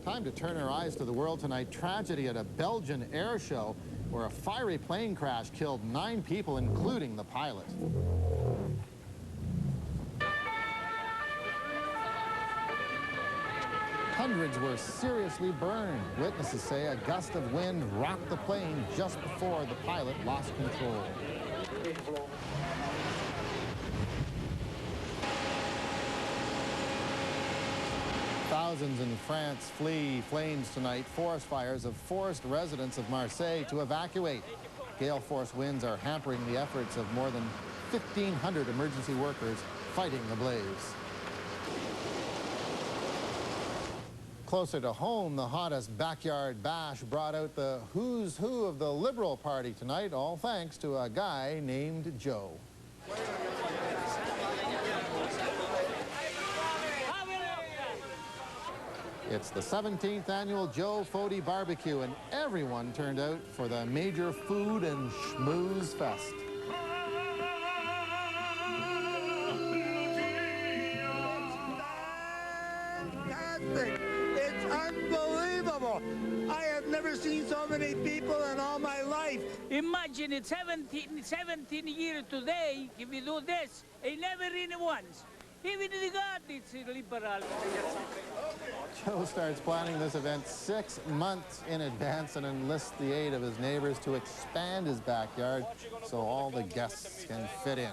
Time to turn our eyes to the world tonight. Tragedy at a Belgian air show where a fiery plane crash killed 9 people, including the pilot. Hundreds were seriously burned. Witnesses say a gust of wind rocked the plane just before the pilot lost control. Thousands in France flee flames tonight. Forest fires have forced residents of Marseille to evacuate. Gale force winds are hampering the efforts of more than 1,500 emergency workers fighting the blaze. Closer to home, the hottest backyard bash brought out the who's who of the Liberal Party tonight, all thanks to a guy named Joe. It's the 17th annual Joe Fody Barbecue, and everyone turned out for the major food and schmooze fest. It's unbelievable. I have never seen so many people in all my life. Imagine it's 17 years today, if we do this, I never in once. Even the God is liberal. Joe starts planning this event 6 months in advance and enlists the aid of his neighbors to expand his backyard so all the guests can fit in.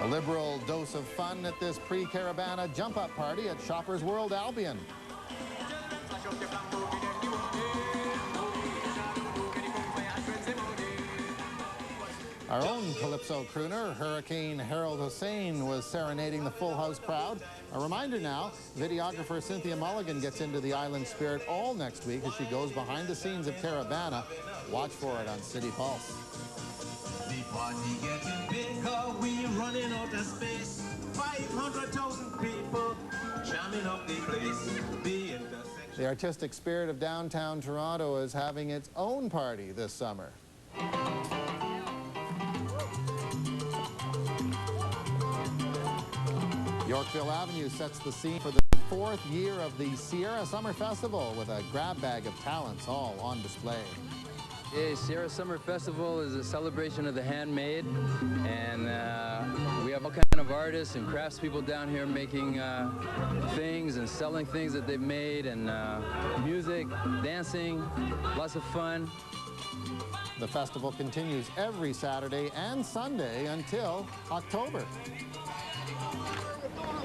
A liberal dose of fun at this pre-Carabana jump-up party at Shoppers World Albion. Our own Calypso crooner, Hurricane Harold Hussein, was serenading the Full House crowd. A reminder now, videographer Cynthia Mulligan gets into the island spirit all next week as she goes behind the scenes of Carabana. Watch for it on City Pulse. The party getting bigger, we running out of space. 500,000 people jamming up the place. The artistic spirit of downtown Toronto is having its own party this summer. Yorkville Avenue sets the scene for the 4th year of the Sierra Summer Festival with a grab bag of talents all on display. Yeah, Sierra Summer Festival is a celebration of the handmade, and we have all kinds of artists and craftspeople down here making things and selling things that they've made, and music, dancing, lots of fun. The festival continues every Saturday and Sunday until October.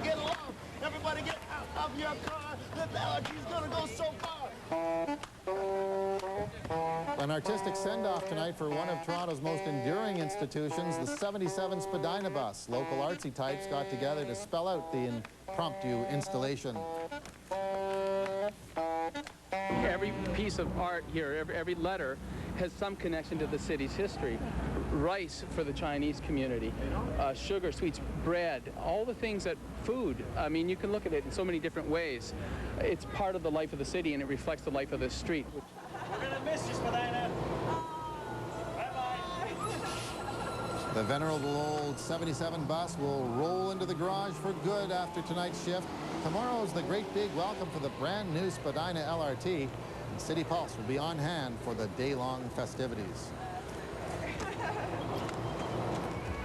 Get along. Everybody get out of your car. The allergy's gonna go so far. An artistic send-off tonight for one of Toronto's most enduring institutions, the 77 Spadina Bus. Local artsy types got together to spell out the impromptu installation. Every piece of art here, every letter, has some connection to the city's history. Rice for the Chinese community, sugar, sweets, bread, all the things that food, I mean, you can look at it in so many different ways. It's part of the life of the city, and it reflects the life of this street. We're gonna miss you, Spadina. Bye-bye. The venerable old 77 bus will roll into the garage for good after tonight's shift. Tomorrow's the great big welcome for the brand new Spadina LRT. And City Pulse will be on hand for the day-long festivities.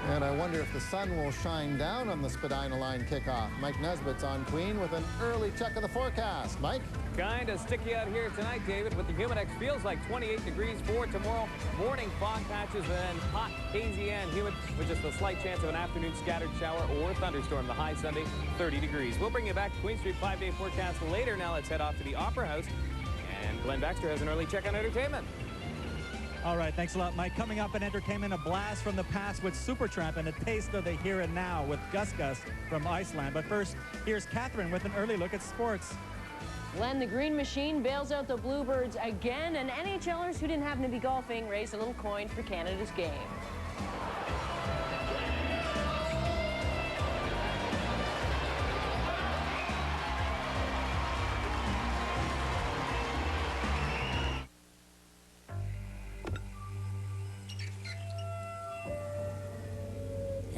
And I wonder if the sun will shine down on the Spadina line kickoff. Mike Nesbitt's on Queen with an early check of the forecast. Mike? Kind of sticky out here tonight, David, but the Humidex feels like 28 degrees for tomorrow. Morning fog patches and then hot, hazy, and humid with just a slight chance of an afternoon scattered shower or thunderstorm. The high Sunday, 30 degrees. We'll bring you back to Queen Street 5-day forecast later. Now let's head off to the Opera House. And Glenn Baxter has an early check on entertainment. All right, thanks a lot, Mike. Coming up in entertainment, a blast from the past with Supertramp and a taste of the here and now with Gus Gus from Iceland. But first, here's Catherine with an early look at sports. Glenn, the Green Machine bails out the Bluebirds again, and NHLers who didn't happen to be golfing raised a little coin for Canada's game.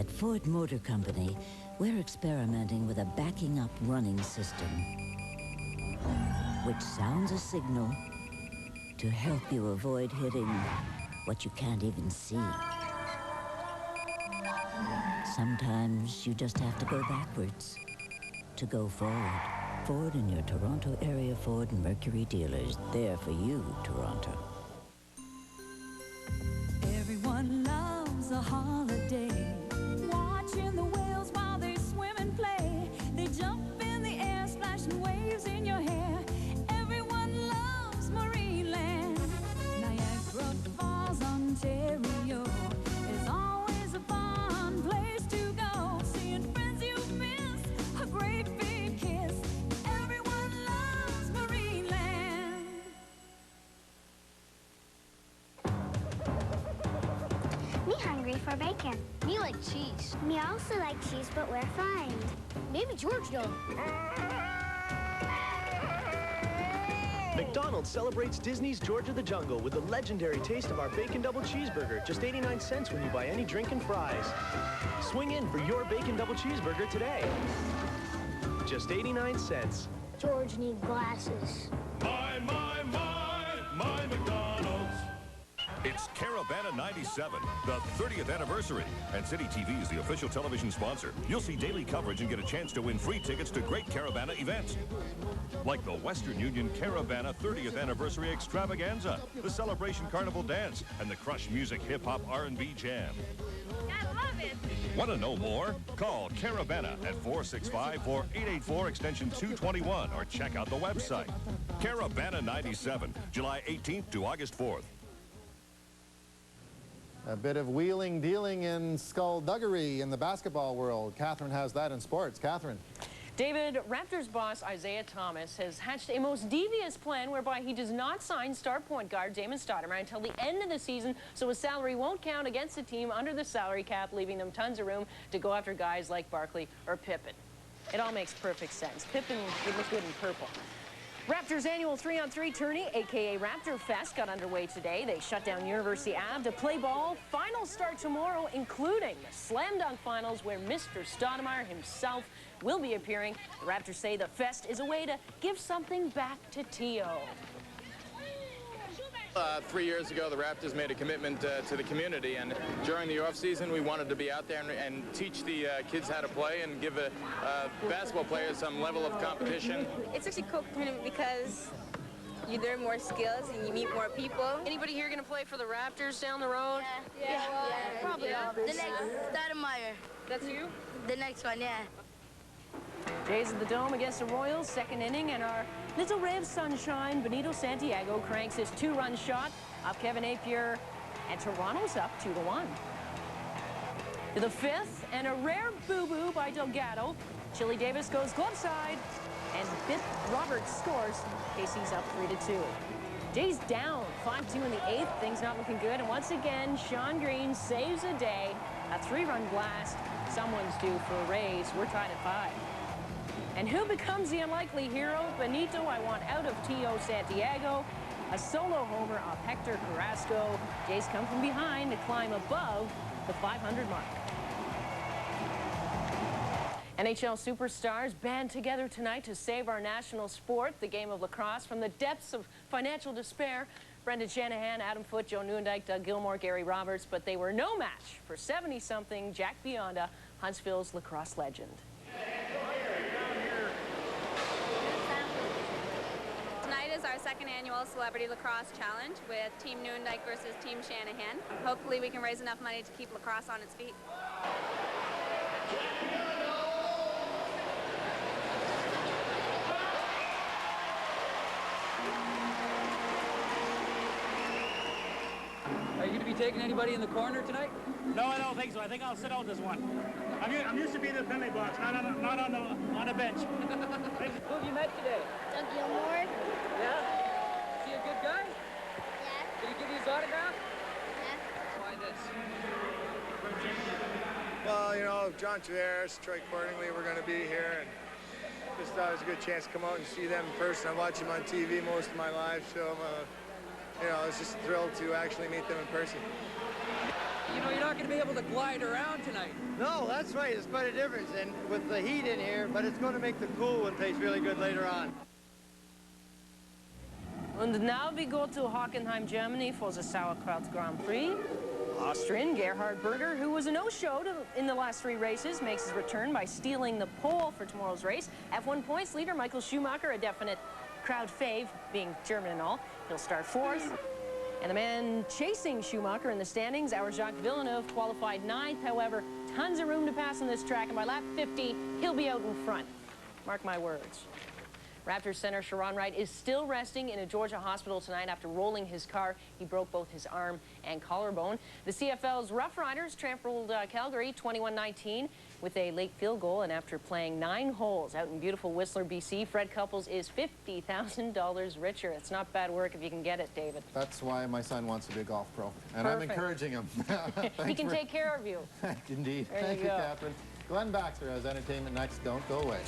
At Ford Motor Company, we're experimenting with a backing up running system, which sounds a signal to help you avoid hitting what you can't even see. Sometimes you just have to go backwards to go forward. Ford and your Toronto area Ford and Mercury dealers. There for you, Toronto. Everyone loves a holiday. Watching the whales while they swim and play. They jump in the air, splashing waves in your hair. Everyone loves Marineland. Niagara Falls, Ontario is always a fun place to go. Seeing friends you miss, a great big kiss. Everyone loves Marineland. Me hungry for bacon. Me like cheese. Me also like cheese, but we're fine. Maybe George don't. McDonald's celebrates Disney's George of the Jungle with the legendary taste of our Bacon Double Cheeseburger. Just 89 cents when you buy any drink and fries. Swing in for your Bacon Double Cheeseburger today. Just 89 cents. George needs glasses. My McDonald's. It's Caravana 97, the 30th anniversary. And City TV is the official television sponsor. You'll see daily coverage and get a chance to win free tickets to great Caravana events. Like the Western Union Caravana 30th Anniversary Extravaganza, the Celebration Carnival Dance, and the Crush Music Hip Hop R&B Jam. I love it. Want to know more? Call Caravana at 465-4884 extension 221 or check out the website. Caravana 97, July 18th to August 4th. A bit of wheeling dealing in skullduggery in the basketball world. Catherine has that in sports. Catherine. David, Raptors boss Isaiah Thomas has hatched a most devious plan whereby he does not sign star point guard Damon Stoudemire until the end of the season, so his salary won't count against the team under the salary cap, leaving them tons of room to go after guys like Barkley or Pippen. It all makes perfect sense. Pippen would look good in purple. Raptors' annual 3-on-3 tourney, a.k.a. Raptor Fest, got underway today. They shut down University Ave to play ball. Finals start tomorrow, including the Slam Dunk Finals, where Mr. Stoudemire himself will be appearing. The Raptors say the Fest is a way to give something back to T.O. 3 years ago, the Raptors made a commitment to the community, and during the off-season, we wanted to be out there and teach the kids how to play and give basketball players some level of competition. It's actually cool tournament because you learn more skills and you meet more people. Anybody here going to play for the Raptors down the road? Yeah, probably. Yeah. The next Stoudemire. That's you? The next one, yeah. Jays of the Dome against the Royals, second inning, and our little ray of sunshine, Benito Santiago, cranks his two-run shot off Kevin Napier, and Toronto's up 2-1. To the fifth, and a rare boo-boo by Delgado. Chili Davis goes glove side, and Bith Roberts scores. KC's up 3-2. Jays down 5-2 in the eighth, things not looking good, and once again, Sean Green saves a day. A three-run blast. Someone's due for a raise. We're tied at 5. And who becomes the unlikely hero? Benito, I want out of T.O. Santiago. A solo homer off Hector Carrasco. Jays come from behind to climb above the 500 mark. NHL superstars band together tonight to save our national sport, the game of lacrosse, from the depths of financial despair. Brendan Shanahan, Adam Foote, Joe Newendike, Doug Gilmore, Gary Roberts, but they were no match for 70-something Jack Bionda, Huntsville's lacrosse legend. Tonight is our second annual Celebrity Lacrosse Challenge with Team Newendike versus Team Shanahan. Hopefully we can raise enough money to keep lacrosse on its feet. Are you going to be taking anybody in the corner tonight? No, I don't think so. I think I'll sit out this one. I'm used to being in the penalty box, not on a bench. Who have you met today? Doug Gilmore. Yeah? Is he a good guy? Yeah. Did he give you his autograph? Yeah. Why this? Well, you know, John Tavares, Troy Cordingley, we're going to be here, and just thought it was a good chance to come out and see them in person. I watch them on TV most of my life, so you know, I was just thrilled to actually meet them in person. you know, you're not going to be able to glide around tonight. No, that's right. It's quite a difference, and with the heat in here, but it's going to make the cool one taste really good later on. And now we go to Hockenheim, Germany for the Sauerkraut Grand Prix. Austrian Gerhard Berger, who was a no-show in the last 3 races, makes his return by stealing the pole for tomorrow's race. F1 points leader Michael Schumacher, a definite crowd fave, being German and all. He'll start 4th. And the man chasing Schumacher in the standings, our Jacques Villeneuve, qualified 9th. However, tons of room to pass on this track, and by lap 50, he'll be out in front. Mark my words. Raptors center Sharon Wright is still resting in a Georgia hospital tonight after rolling his car. He broke both his arm and collarbone. The CFL's Rough Riders trampled Calgary 21-19 with a late field goal, and after playing 9 holes out in beautiful Whistler, BC, Fred Couples is $50,000 richer. It's not bad work if you can get it, David. That's why my son wants to be a golf pro, and Perfect. I'm encouraging him. He can take care of you. Indeed. There Thank you you, go. Catherine. Glenn Baxter has entertainment next. Don't go away.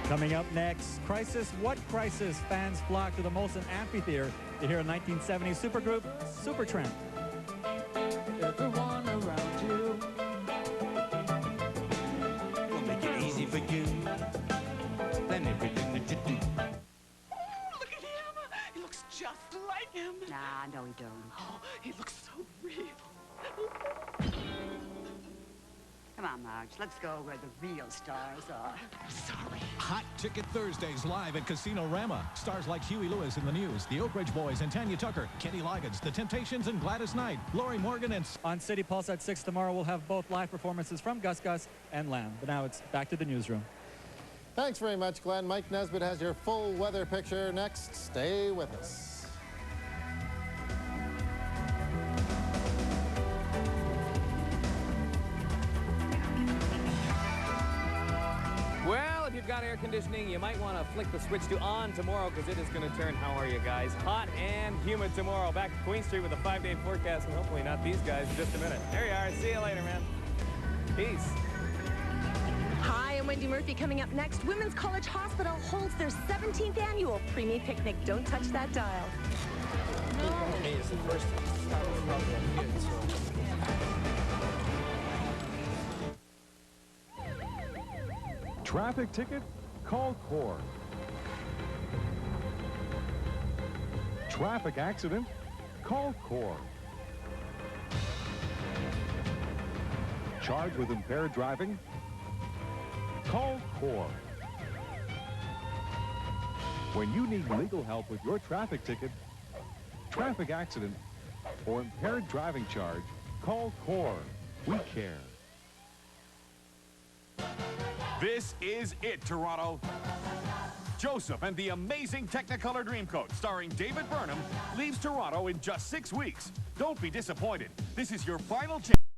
Coming up next, Crisis. What crisis? Fans flock to the Molson Amphitheater to hear a 1970s supergroup, Supertramp. Everyone around you will make it easy for you. Then everything that you do. Look at him. He looks just like him. Nah, no, he don't. Oh, he looks so real. Come on, Marge, let's go where the real stars are. Sorry. Hot Ticket Thursdays live at Casino Rama. Stars like Huey Lewis in the News, the Oak Ridge Boys and Tanya Tucker, Kenny Loggins, The Temptations and Gladys Knight, Lori Morgan and... On City Pulse at 6 tomorrow, we'll have both live performances from Gus Gus and Lamb. But now it's back to the newsroom. Thanks very much, Glenn. Mike Nesbitt has your full weather picture next. Stay with us. Well, if you've got air conditioning, you might want to flick the switch to on tomorrow because it is going to turn, how are you guys, hot and humid tomorrow. Back to Queen Street with a 5-day forecast, and hopefully not these guys in just a minute. There you are. See you later, man. Peace. Hi, I'm Wendy Murphy. Coming up next, Women's College Hospital holds their 17th annual Preemie Picnic. Don't touch that dial. Hey, it's the first time. Traffic ticket? Call CORE. Traffic accident? Call CORE. Charged with impaired driving? Call CORE. When you need legal help with your traffic ticket, traffic accident, or impaired driving charge, call CORE. We care. This is it, Toronto. Joseph and the amazing Technicolor Dreamcoat, starring David Burnham, leaves Toronto in just 6 weeks. Don't be disappointed. This is your final chance.